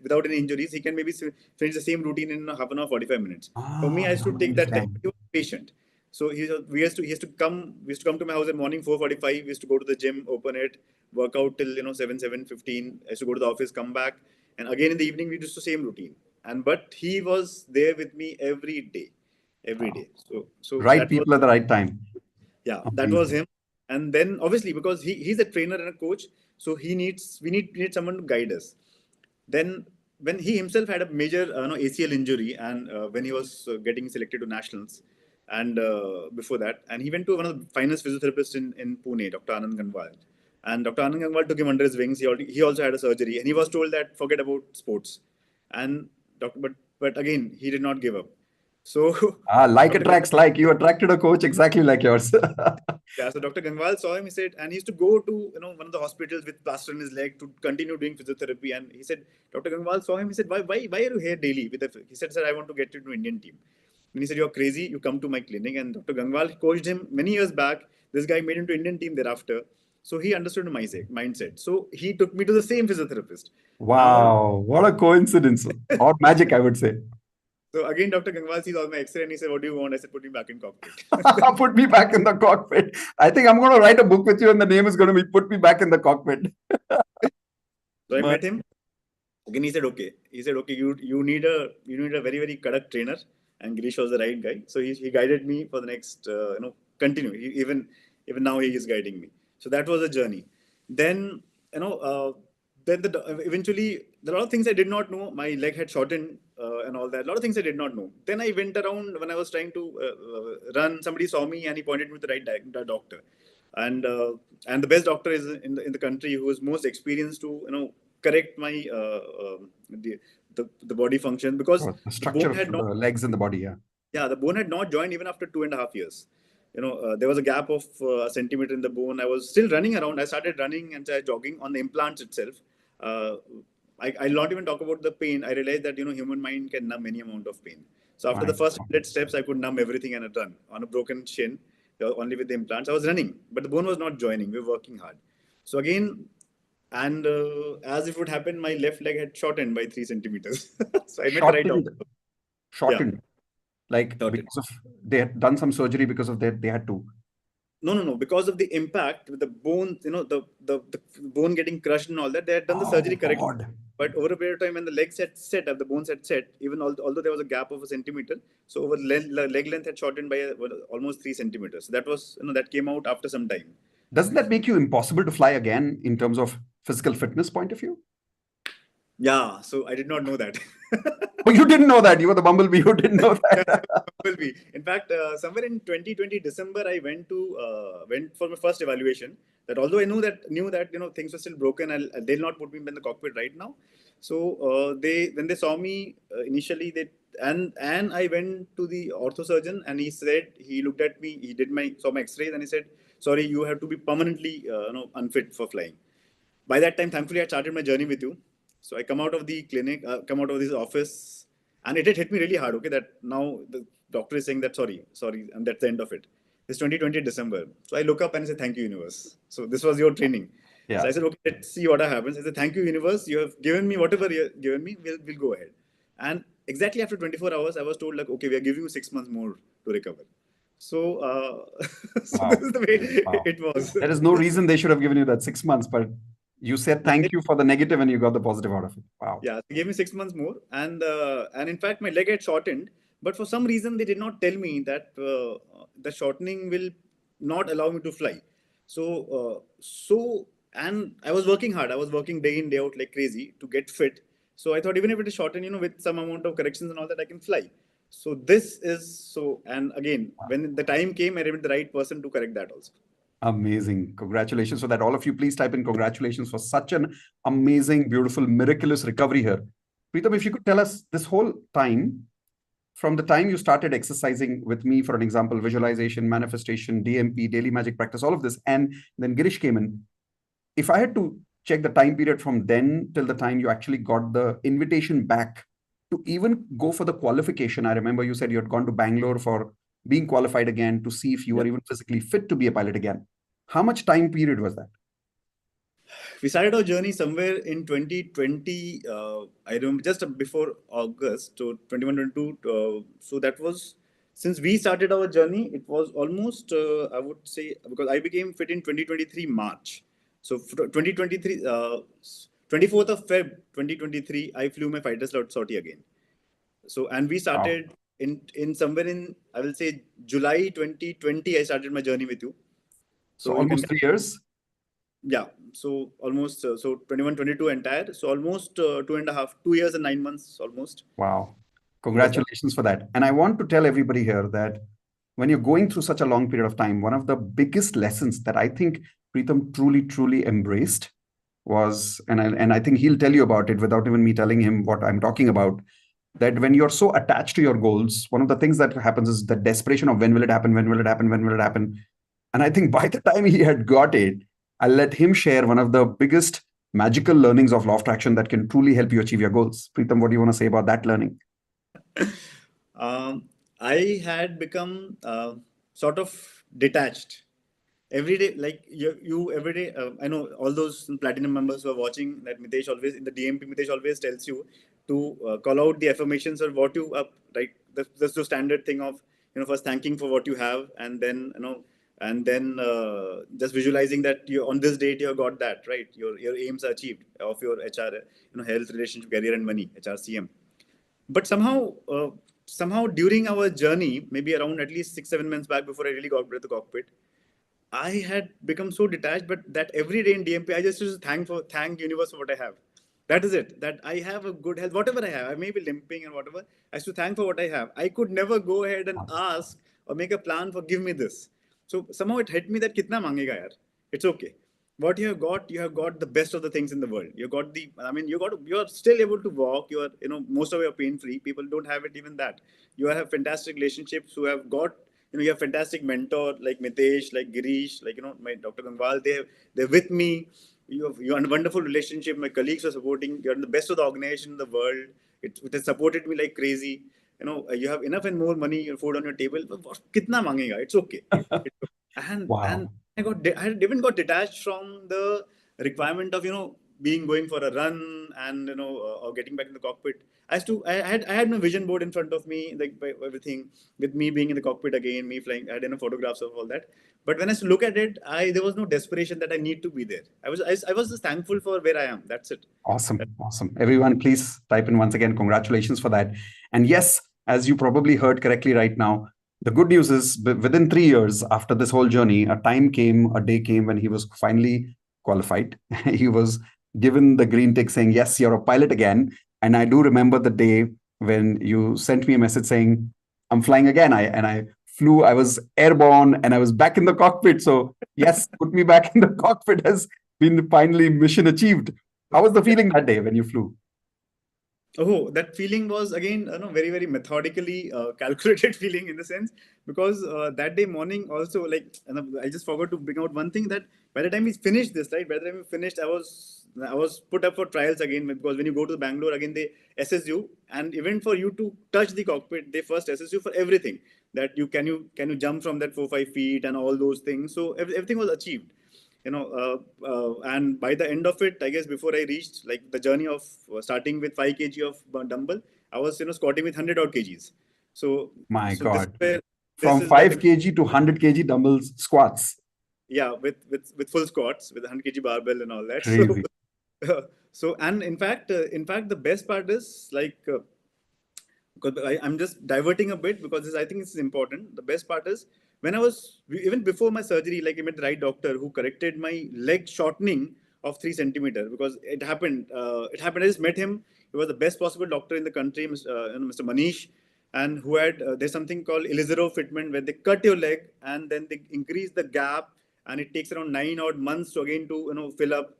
without any injuries, he can maybe finish the same routine in half an hour, 45 minutes. For me, Ah, I used to now I take that time. understand. He was patient. So he used to come. We used to come to my house at morning 4:45. We used to go to the gym, open it, work out till 7:15. I used to go to the office, come back, and again in the evening we used the same routine. And but he was there with me every Wow. day. So Right that was, people at the right time. yeah, that was Amazing. him. And then obviously, because he's a trainer and a coach, so we need someone to guide us. Then when he himself had a major ACL injury, and when he was getting selected to nationals, and before that, and he went to one of the finest physiotherapists in Pune, Dr. Anand Ganwal. And Dr. Anand Ganwal took him under his wings. He also had a surgery, and he was told that forget about sports. And but again, he did not give up. So Ah, like Dr. attracts like. You attracted a coach exactly like yours. Yeah, so Dr. Gangwal saw him. He said, and he used to go to one of the hospitals with plaster in his leg to continue doing physiotherapy. And he said, Dr. Gangwal saw him. He said, why are you here daily? He said, sir, I want to get you to Indian team. And he said, you're crazy. You come to my clinic. And Dr. Gangwal coached him many years back. This guy made him to Indian team thereafter. So he understood my mindset. So he took me to the same physiotherapist. Now, Wow, what a coincidence. Or magic, I would say. so again, Dr. Gangwal sees all my X-ray and he said, what do you want? I said, put me back in cockpit. Put me back in the cockpit. I think I'm going to write a book with you, and the name is going to be Put Me Back in the Cockpit. So I But met him. Again, he said, okay. He said, okay, you need a very very correct trainer, and Girish was the right guy. So he guided me for the next continue. Even now he is guiding me. So that was a journey. Then you know then eventually there are a lot of things I did not know. My leg had shortened and all that. A lot of things I did not know. Then I went around when I was trying to run. Somebody saw me and he pointed me to the right doctor, and uh, and the best doctor is in the country who is most experienced to correct my the body function, because oh, the the bone structure of had the not, legs in the body, yeah. yeah, the bone had not joined even after 2.5 years. There was a gap of a centimeter in the bone. I was still running around. I started running and started jogging on the implants itself. uh, I'll not even talk about the pain. I realized that human mind can numb any amount of pain. So after My the first God. 100 steps, I could numb everything and run on a broken shin, only with the implants. I was running, but the bone was not joining. We were working hard. So again, and as if it would happen, my left leg had shortened by 3 centimeters. So I met the right Shortened, doctor. Yeah, shortened. Like shortened. because of they had done some surgery because of that, they had to. No, no, no. Because of the impact with the bone, the bone getting crushed and all that, they had done the surgery Oh, correctly. God. But over a period of time, when the legs had set up, the bones had set, even although there was a gap of a centimeter, so over leg length had shortened by almost 3 centimeters. So that was, that came out after some time. Doesn't that make you impossible to fly again in terms of physical fitness point of view? Yeah, so I did not know that. Oh, you didn't know that. You were the bumblebee who didn't know that. Will be. In fact, somewhere in 2020 December, I went for my first evaluation. That although I knew that things were still broken, they'll not put me in the cockpit right now. So they when they saw me initially, they and I went to the ortho surgeon, and he said, he looked at me, he did my saw my X-rays, and he said, sorry, you have to be permanently unfit for flying. By that time, thankfully, I started my journey with you. So I come out of the clinic, come out of this office, and it had hit me really hard. Okay, that now the doctor is saying that sorry, and that's the end of it. It's 2020 December. So I look up and I say, thank you, universe. So this was your training. So Yeah. I said, okay, let's see what happens. I said, thank you, universe. You have given me whatever you have given me. We'll go ahead. And exactly after 24 hours, I was told, like, okay, we are giving you 6 months more to recover. So, so this Wow. is the way Wow. it was. There is no reason they should have given you that 6 months, but you said Yeah, thank you for the negative and you got the positive out of it. Wow. yeah, they gave me 6 months more, and in fact, my leg had shortened. But for some reason, they did not tell me that the shortening will not allow me to fly. And I was working hard. I was working day in day out like crazy to get fit. So I thought even if it is shortened, with some amount of corrections and all that, I can fly. So this is so. And again, when the time came, I met the right person to correct that also. Amazing. Congratulations for that. All of you, please type in congratulations for such an amazing, beautiful, miraculous recovery here. Pritam, if you could tell us this whole time, from the time you started exercising with me, for an example, visualization, manifestation, DMP, daily magic practice, all of this, and then Girish came in. If I had to check the time period from then till the time you actually got the invitation back to even go for the qualification. I remember you said you had gone to Bangalore for being qualified again to see if you were Yeah. even physically fit to be a pilot again. How much time period was that? We started our journey somewhere in 2020. I remember just before August, so 21, 22. So that was, since we started our journey, it was almost, I would say, because I became fit in 2023 March. So 2023, 24th of Feb 2023, I flew my fighter slot sortie again. So, and we Wow. started in somewhere in, I will say, July 2020. I started my journey with you. So So you can, almost 3 years. yeah, so almost, so 21, 22 entire, so almost 2.5 2 years and 9 months almost Wow. was that. Congratulations for that. And I want to tell everybody here that when you're going through such a long period of time, one of the biggest lessons that I think Pritam truly, truly embraced was, and I think he'll tell you about it without even me telling him what I'm talking about, that when you're so attached to your goals, one of the things that happens is the desperation of when will it happen, when will it happen, when will it happen. And I think by the time he had got it, I let him share one of the biggest magical learnings of law of attraction that can truly help you achieve your goals. Pritam, what do you want to say about that learning? um, I had become sort of detached every day. Like you every day, I know all those platinum members who are watching that, Mitesh always in the DMP, Mitesh always tells you to call out the affirmations or what you up, right? That's the standard thing of, first thanking for what you have, and then, and then just visualizing that you on this date you have got that, right? Your aims are achieved of your HR, health, relationship, career, and money, HRCM. But somehow during our journey, maybe around at least 6 7 months back, before I really got into the cockpit, I had become so detached. But that every day in DMP, I just used to thank universe for what I have. That is it. That I have a good health, whatever I have. I may be limping and whatever. I used to thank for what I have. I could never go ahead and ask or make a plan for give me this. So somehow it hit me that kitna mangega yaar. It's okay. What you have got the best of the things in the world. You got the, I mean, you're still able to walk. You are, most of you are pain free. People don't have it even that. You have fantastic relationships who have got, you have fantastic mentor like Mitesh, like Girish, like, my Dr. Gangwal. They're with me. You have a wonderful relationship. My colleagues are supporting. You're the best of the organization in the world. It has supported me like crazy. You have enough and more money, your food on your table. Kitna mangega? It's okay. It's okay. And Wow. I even got detached from the requirement of, being going for a run and, or getting back in the cockpit. I had my vision board in front of me, like by everything, with me being in the cockpit again, me flying. I had photographs of all that. But when I used to look at it, I there was no desperation that I need to be there. I was just thankful for where I am. That's it. Awesome. Awesome. Everyone, please type in once again. Congratulations for that. And yes, as you probably heard correctly right now, the good news is within 3 years after this whole journey, a day came when he was finally qualified. He was given the green tick saying, yes, you're a pilot again. And I do remember the day when you sent me a message saying, I'm flying again. I flew, I was airborne and I was back in the cockpit. So yes, put me back in the cockpit has been finally mission achieved. How was the feeling that day when you flew? Oh, that feeling was again, very, very methodically calculated feeling in the sense, because that day morning also, like, and I just forgot to bring out one thing, that by the time we finished this, right, by the time we finished, I was put up for trials again, because when you go to Bangalore again, they assess you, and even for you to touch the cockpit, they first assess you for everything, that you can you jump from that 4 5 feet and all those things. So everything was achieved, and by the end of it, I guess, before I reached, like, the journey of starting with 5 kg of dumbbell, I was, squatting with 100 odd kgs. so My so this is God. where, this From is where the 5 kg to 100 kg dumbbells squats. yeah, with full squats with 100 kg barbell and all that. So Crazy. and in fact the best part is, like, because I'm just diverting a bit, because I think this is important. The best part is, when I was, even before my surgery, like, I met the right doctor who corrected my leg shortening of 3 centimeter, because it happened. It happened. I just met him. He was the best possible doctor in the country, Mr. Manish, and who had, there's something called Elizero fitment, where they cut your leg and then they increase the gap, and it takes around 9 odd months to again to, fill up.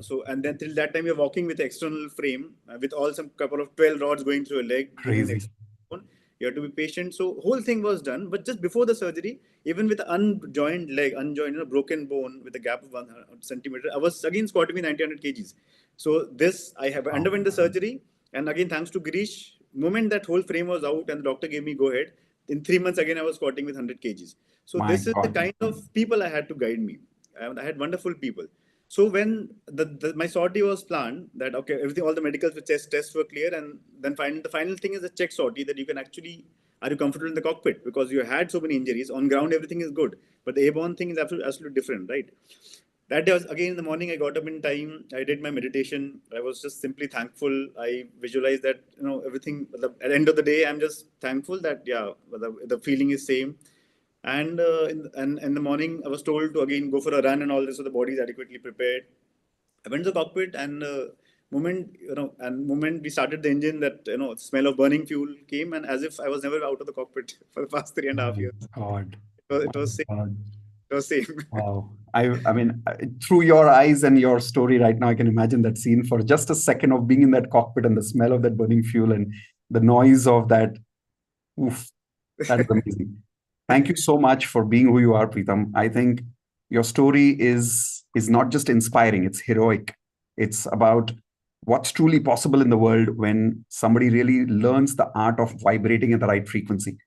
So, and then till that time you're walking with external frame, with all some couple of 12 rods going through your leg, giving the Crazy. external bone. You have to be patient. So whole thing was done. But just before the surgery, even with unjoined leg, unjoined, broken bone with a gap of 1 centimeter, I was again squatting with 90 100 kgs. So this, I have Wow. underwent the surgery. And again, thanks to Girish, moment that whole frame was out and the doctor gave me go ahead, in 3 months again I was squatting with 100 kgs. So My this is the God. kind of people I had to guide me. And I had wonderful people. So when my sortie was planned, that okay, everything, all the medical tests were clear, and then the final thing is a check sortie that you can actually, are you comfortable in the cockpit, because you had so many injuries on ground, everything is good, but the airborne thing is absolutely different, right? That day was again in the morning. I got up in time. I did my meditation. I was just simply thankful. I visualized that everything. At the end of the day, I'm just thankful that yeah, the feeling is same. And in the morning, I was told to again go for a run and all this, so the body is adequately prepared. I went to the cockpit, and moment we started the engine, that smell of burning fuel came, and as if I was never out of the cockpit for the past 3.5 years. My God. It My was same. God. It was same. Wow. I mean, through your eyes and your story right now, I can imagine that scene for just a second of being in that cockpit and the smell of that burning fuel and the noise of that. Oof, that is amazing. Thank you so much for being who you are, Pritam. I think your story is not just inspiring, it's heroic. It's about what's truly possible in the world when somebody really learns the art of vibrating at the right frequency.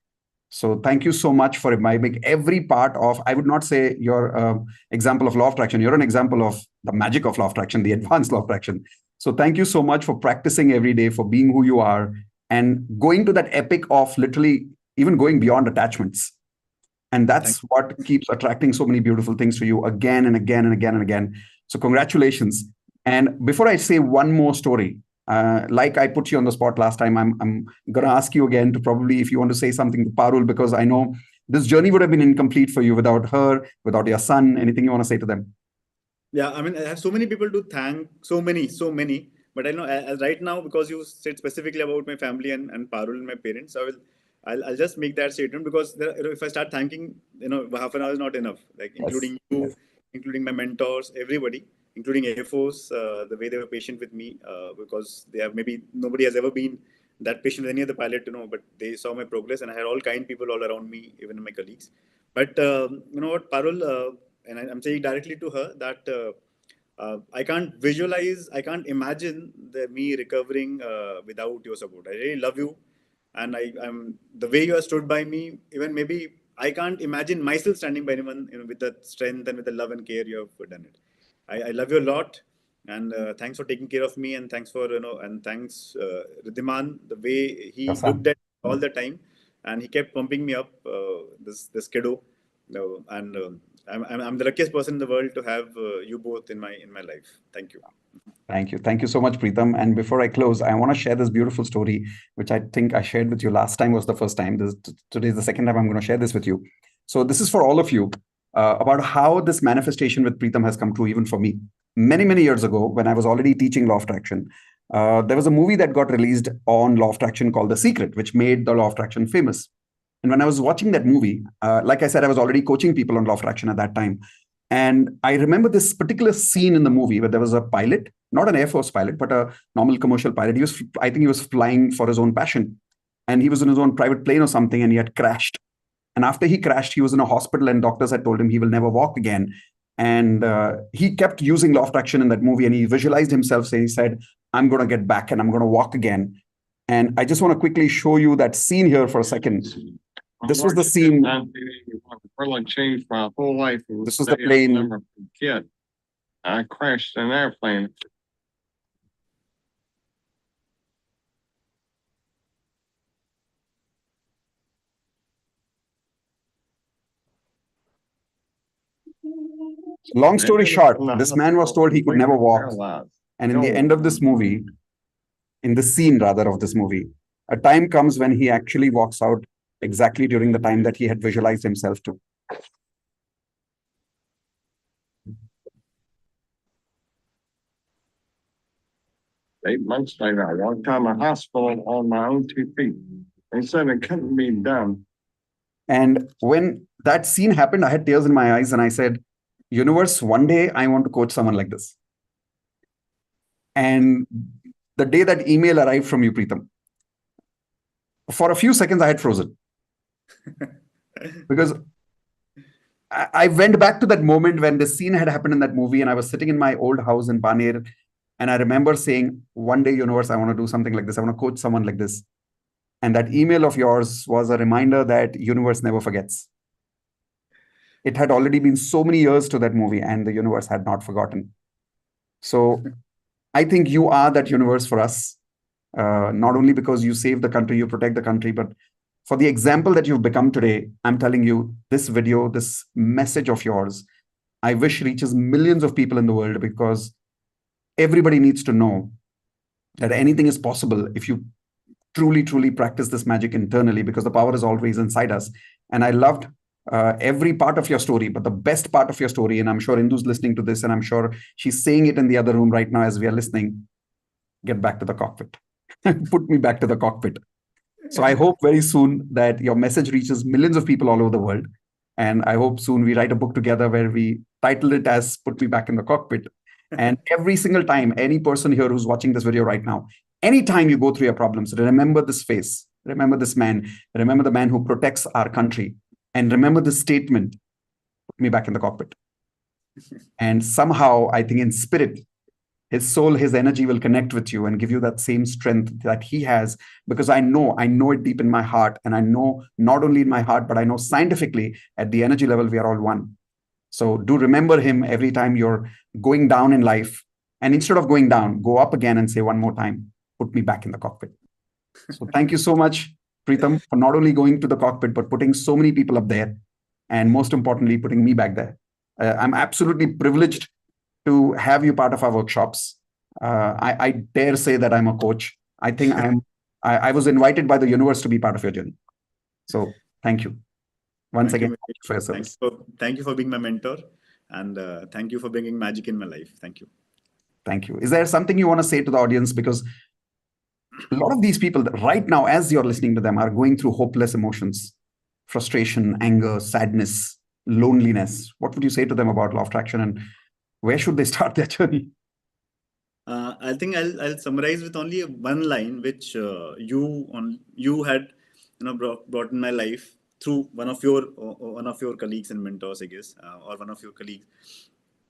So thank you so much for imbibing every part of, I would not say your example of law of attraction. You're an example of the magic of law of attraction, the advanced law of attraction. So thank you so much for practicing every day, for being who you are, and going to that epic of literally even going beyond attachments. And Thank that's what keeps attracting so many beautiful things to you again and again and again and again. So congratulations. And before I say one more story, like I put you on the spot last time, I'm going to ask you again to probably, if you want to say something to Parul, because I know this journey would have been incomplete for you without her, without your son. Anything you want to say to them? Yeah, I mean, I have so many people to thank, so many. But I know as right now, because you said specifically about my family and Parul and my parents, I'll just make that statement, because if I start thanking, half an hour is not enough. Like Yes. including you, Yes. including my mentors, everybody, including Air Force, the way they were patient with me, because they have, maybe nobody has ever been that patient with any other pilot, but they saw my progress, and I had all kind people all around me, even my colleagues. But you know what, Parul, and I'm saying directly to her that I can't visualize, I can't imagine me recovering without your support. I really love you, and I'm the way you have stood by me. Even maybe I can't imagine myself standing by anyone, with the strength and with the love and care you have done it. I love you a lot, and thanks for taking care of me, and thanks for and thanks Riddhiman, the way Your he looked son. at all the time, and he kept pumping me up. This kiddo, and I'm the luckiest person in the world to have you both in my life. Thank you. Thank you. Thank you so much, Preetham. And before I close, I want to share this beautiful story, which I think I shared with you last time was the first time. Today is the second time I'm going to share this with you. So this is for all of you about how this manifestation with Preetham has come true, even for me. Many, many years ago, when I was already teaching law of attraction, there was a movie that got released on law of attraction called The Secret, which made the law of attraction famous. And when I was watching that movie, like I said, I was already coaching people on law of attraction at that time. And I remember this particular scene in the movie where there was a pilot, not an Air Force pilot, but a normal commercial pilot. I think he was flying for his own passion. And he was in his own private plane or something, and he had crashed. And after he crashed, he was in a hospital, and doctors had told him he will never walk again. And he kept using law of attraction in that movie, and he visualized himself saying, he said, I'm going to get back and I'm going to walk again. And I just want to quickly show you that scene here for a second. This was the scene. Really changed my whole life. This was the plane. I remember from kid. I crashed an airplane. Long story short, this man was told he could never walk. And in the end of this movie, in the scene rather of this movie, a time comes when he actually walks out exactly during the time that he had visualized himself to. 8 months later, I walked out of the hospital on my own 2 feet. They said it couldn't be done. And when that scene happened, I had tears in my eyes and I said, Universe, one day I want to coach someone like this. And the day that email arrived from you, Preetham, for a few seconds I had frozen. Because I went back to that moment when the scene had happened in that movie, and I was sitting in my old house in Baner, And I remember saying, one day, universe, I want to do something like this. I want to coach someone like this. And that email of yours was a reminder that universe never forgets. It had already been so many years to that movie, and the universe had not forgotten. So I think you are that universe for us, not only because you save the country, you protect the country, but for the example that you've become today. I'm telling you, this video, this message of yours, I wish reaches millions of people in the world, because everybody needs to know that anything is possible if you truly, truly practice this magic internally, because the power is always inside us. And I loved every part of your story, but the best part of your story, and I'm sure Indu's listening to this, and I'm sure she's saying it in the other room right now as we are listening: get back to the cockpit. Put me back to the cockpit. So I hope very soon that your message reaches millions of people all over the world. And I hope soon we write a book together where we title it as Put Me Back in the Cockpit. And every single time, any person here who's watching this video right now, anytime you go through your problems, remember this face, remember this man, remember the man who protects our country, and remember this statement: put me back in the cockpit. And somehow, I think in spirit, his soul, his energy will connect with you and give you that same strength that he has. Because I know it deep in my heart. And I know not only in my heart, but I know scientifically at the energy level, we are all one. So do remember him every time you're going down in life. And instead of going down, go up again and say one more time, put me back in the cockpit. So thank you so much, Pritam, for not only going to the cockpit, but putting so many people up there. And most importantly, putting me back there. I'm absolutely privileged to have you part of our workshops. I dare say that I'm a coach. I think I was invited by the universe to be part of your journey. So thank you. Once Thank you, again, Mitesh. thank you for your Thank you service. thank you for being my mentor, and thank you for bringing magic in my life. Thank you. Thank you. Is there something you want to say to the audience? Because a lot of these people right now, as you're listening to them, are going through hopeless emotions: frustration, anger, sadness, loneliness. What would you say to them about law of attraction, and where should they start their journey? I think I'll summarize with only one line, which you had brought in my life through one of your colleagues and mentors, I guess, or one of your colleagues.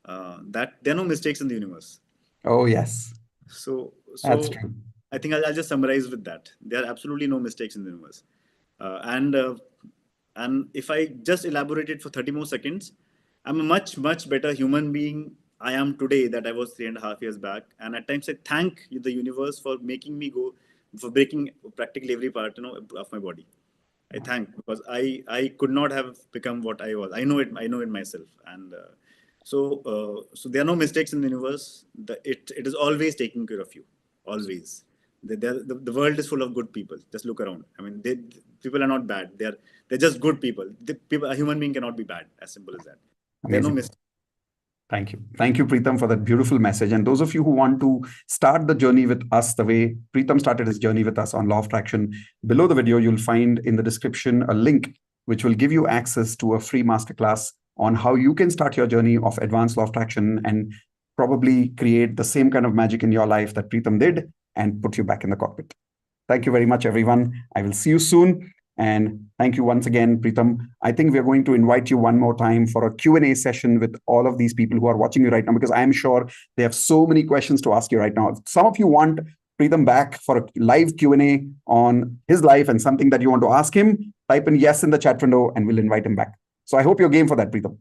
That there are no mistakes in the universe. Oh, yes, that's So true. I think I'll just summarize with that. There are absolutely no mistakes in the universe. And if I just elaborate it for 30 more seconds, I'm a much better human being I am today that I was 3.5 years back. And at times I thank the universe for making me go, for breaking practically every part of my body. I thank, because I could not have become what I was. I know it myself. And so there are no mistakes in the universe. It is always taking care of you, always. The world is full of good people. Just look around. I mean, people are not bad. They're just good people. A human being cannot be bad. As simple as that. There are no Amazing. mistakes. Thank you. Thank you, Pritam, for that beautiful message. And those of you who want to start the journey with us the way Pritam started his journey with us on Law of Attraction, below the video, you'll find in the description a link which will give you access to a free masterclass on how you can start your journey of advanced Law of Attraction and probably create the same kind of magic in your life that Pritam did and put you back in the cockpit. Thank you very much, everyone. I will see you soon. And thank you once again, Pritam. I think we're going to invite you one more time for a Q&A session with all of these people who are watching you right now, because I'm sure they have so many questions to ask you right now. If some of you want Pritam back for a live Q&A on his life and something that you want to ask him, type in yes in the chat window and we'll invite him back. So I hope you're game for that, Pritam.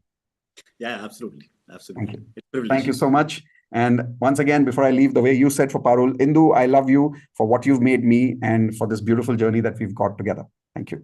Yeah, absolutely. Thank Absolutely. you. It's a Thank privilege. you so much. And once again, before I leave, the way you said for Parul, Indu, I love you for what you've made me and for this beautiful journey that we've got together. Thank you.